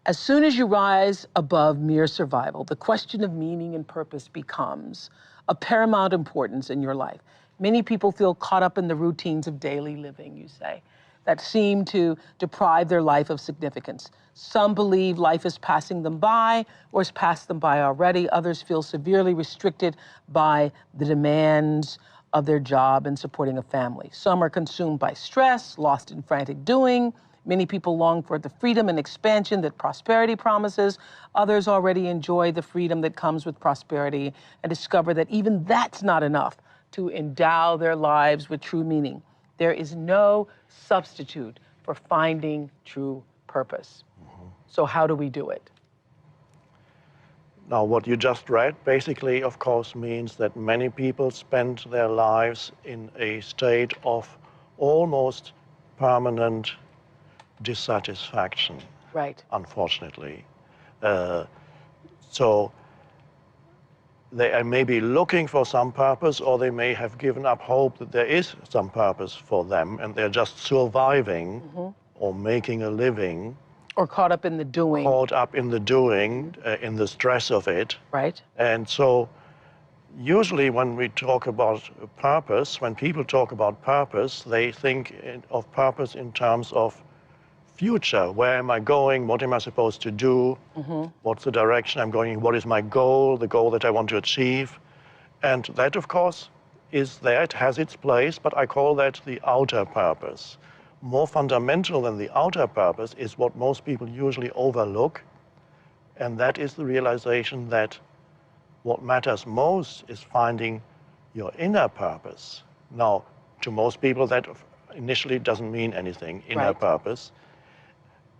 As soon as you rise above mere survival, the question of meaning and purpose becomes of paramount importance in your life. Many people feel caught up in the routines of daily living, you say, that seem to deprive their life of significance. Some believe life is passing them by or has passed them by already. Others feel severely restricted by the demands of their job and supporting a family. Some are consumed by stress, lost in frantic doing. Many people long for the freedom and expansion that prosperity promises. Others already enjoy the freedom that comes with prosperity and discover that even that's not enough to endow their lives with true meaning. There is no substitute for finding true purpose. So how do we do it? Now, what you just read basically, of course, means that many people spend their lives in a state of almost permanent dissatisfaction. Right. Unfortunately. So they may be looking for some purpose, or they may have given up hope that there is some purpose for them, and they're just surviving or making a living. Or caught up in the doing. Caught up in the doing, in the stress of it. Right. And so usually when we talk about purpose, when people talk about purpose, they think of purpose in terms of future. Where am I going? What am I supposed to do? What's the direction I'm going? What is my goal, the goal that I want to achieve? And that, of course, is there. It has its place, but I call that the outer purpose. More fundamental than the outer purpose is what most people usually overlook, and that is the realization that what matters most is finding your inner purpose. Now, to most people, that initially doesn't mean anything, inner purpose.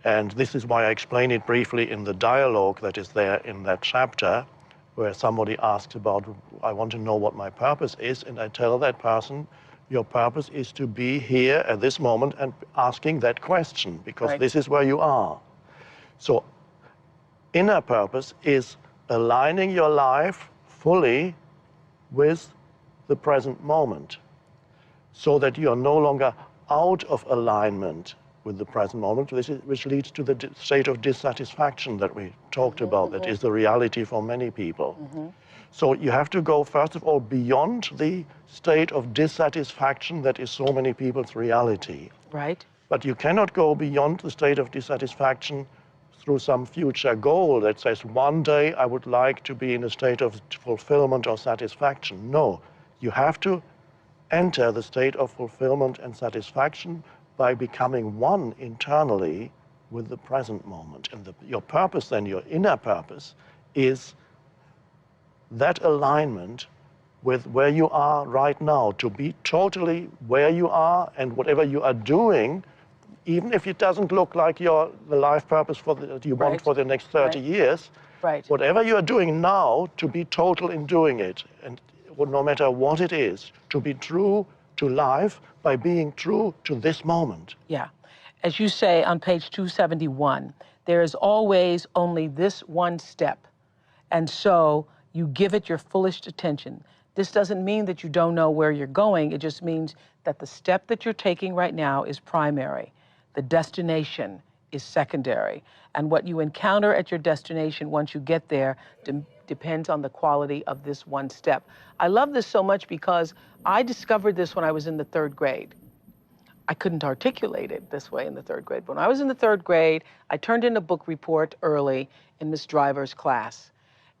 And this is why I explain it briefly in the dialogue that is there in that chapter, where somebody asks about, I want to know what my purpose is, and I tell that person, your purpose is to be here at this moment and asking that question, because this is where you are. So inner purpose is aligning your life fully with the present moment, so that you are no longer out of alignment with the present moment, which leads to the state of dissatisfaction that we talked about, that is the reality for many people. So you have to go, first of all, beyond the state of dissatisfaction that is so many people's reality. Right. But you cannot go beyond the state of dissatisfaction through some future goal that says, one day I would like to be in a state of fulfillment or satisfaction. No, you have to enter the state of fulfillment and satisfaction by becoming one internally with the present moment. And your purpose then, your inner purpose, is that alignment with where you are right now, to be totally where you are, and whatever you are doing, even if it doesn't look like the life purpose that you want for the next 30 years, whatever you are doing now, to be total in doing it, and no matter what it is, to be true to life by being true to this moment. Yeah. As you say on page 271, there is always only this one step, and so you give it your fullest attention. This doesn't mean that you don't know where you're going. It just means that the step that you're taking right now is primary. The destination is secondary. And what you encounter at your destination once you get there depends on the quality of this one step. I love this so much because I discovered this when I was in the 3rd grade. I couldn't articulate it this way in the 3rd grade. When I was in the 3rd grade, I turned in a book report early in Miss Driver's class.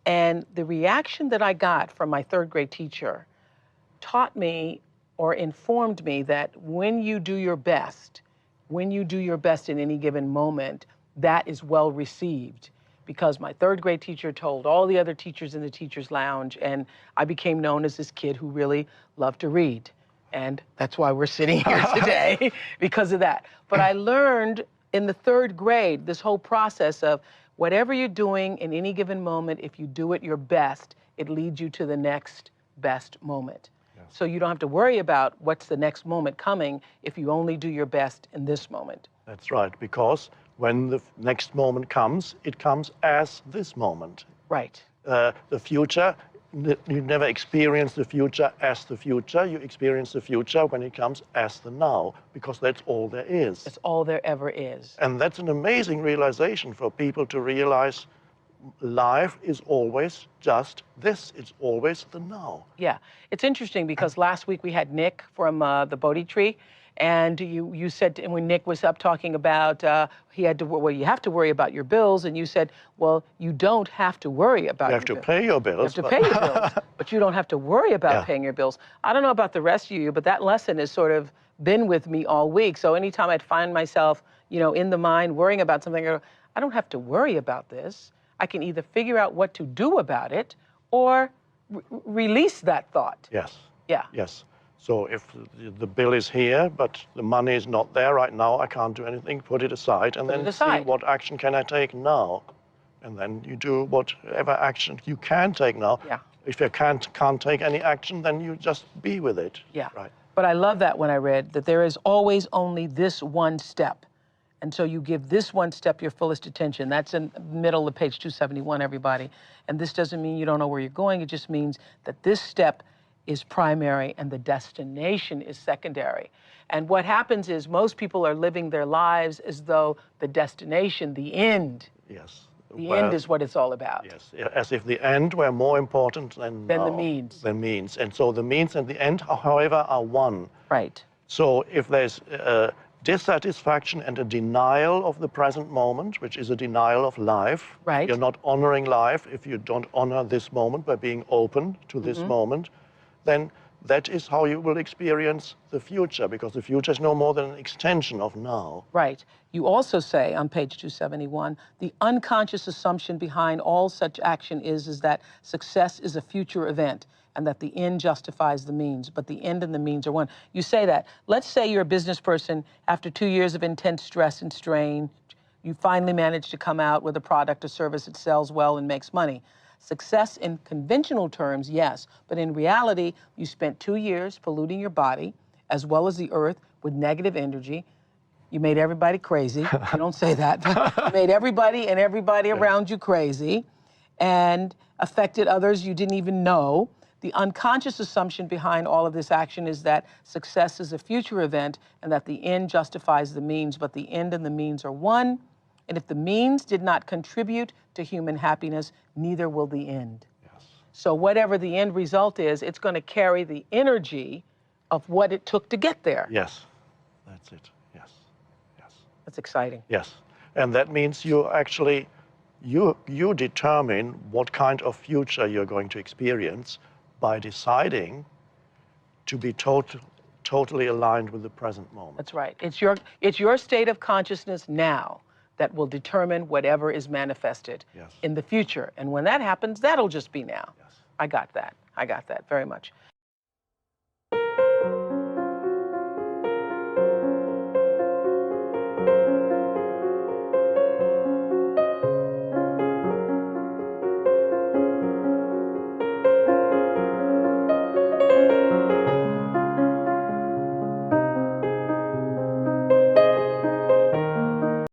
And the reaction that I got from my 3rd grade teacher taught me or informed me that when you do your best in any given moment, that is well received. Because my 3rd grade teacher told all the other teachers in the teacher's lounge, and I became known as this kid who really loved to read. And that's why we're sitting here today, because of that. But I learned in the 3rd grade this whole process of whatever you're doing in any given moment, if you do it your best, it leads you to the next best moment. Yes. So you don't have to worry about what's the next moment coming if you only do your best in this moment. That's right, because when the next moment comes, it comes as this moment. Right. The future never experience the future as the future. You experience the future when it comes as the now, because that's all there is. It's all there ever is. And that's an amazing realization for people to realize life is always just this. It's always the now. Yeah, it's interesting because last week we had Nick from the Bodhi Tree, and you said, and when Nick was up talking about he had to, well, you have to worry about your bills, and you said, well, you don't have to worry about You have to pay your bills. You have to pay your bills, but you don't have to worry about paying your bills. I don't know about the rest of you, but that lesson has sort of been with me all week. So anytime I'd find myself, you know, in the mind worrying about something, I don't have to worry about this. I can either figure out what to do about it or release that thought. Yes. Yeah. Yes. So if the bill is here, but the money is not there right now, I can't do anything, put it aside, and then see what action can I take now. And then you do whatever action you can take now. Yeah. If you can't take any action, then you just be with it. Yeah. Right. But I love that when I read that there is always only this one step. And so you give this one step your fullest attention. That's in the middle of page 271, everybody. And this doesn't mean you don't know where you're going. It just means that this step is primary and the destination is secondary. And what happens is most people are living their lives as though the destination, the end, yes. The end is what it's all about. Yes, as if the end were more important than the means. The means. And so the means and the end, however, are one. Right. So if there's dissatisfaction and a denial of the present moment, which is a denial of life. Right. You're not honoring life if you don't honor this moment by being open to this moment, then that is how you will experience the future, because the future is no more than an extension of now. Right. You also say on page 271, the unconscious assumption behind all such action is that success is a future event and that the end justifies the means, but the end and the means are one. You say that. Let's say you're a business person, after 2 years of intense stress and strain, you finally manage to come out with a product or service that sells well and makes money. Success in conventional terms, yes, but in reality, you spent 2 years polluting your body as well as the earth with negative energy. You made everybody crazy. You don't say that. You made everybody and everybody around you crazy and affected others you didn't even know. The unconscious assumption behind all of this action is that success is a future event and that the end justifies the means, but the end and the means are one. And if the means did not contribute to human happiness, neither will the end. Yes. So whatever the end result is, it's going to carry the energy of what it took to get there. Yes, that's it. Yes, yes. That's exciting. Yes, and that means you actually, you determine what kind of future you're going to experience by deciding to be totally aligned with the present moment. That's right. It's your state of consciousness now that will determine whatever is manifested in the future. And when that happens, that'll just be now. Yes. I got that. I got that very much.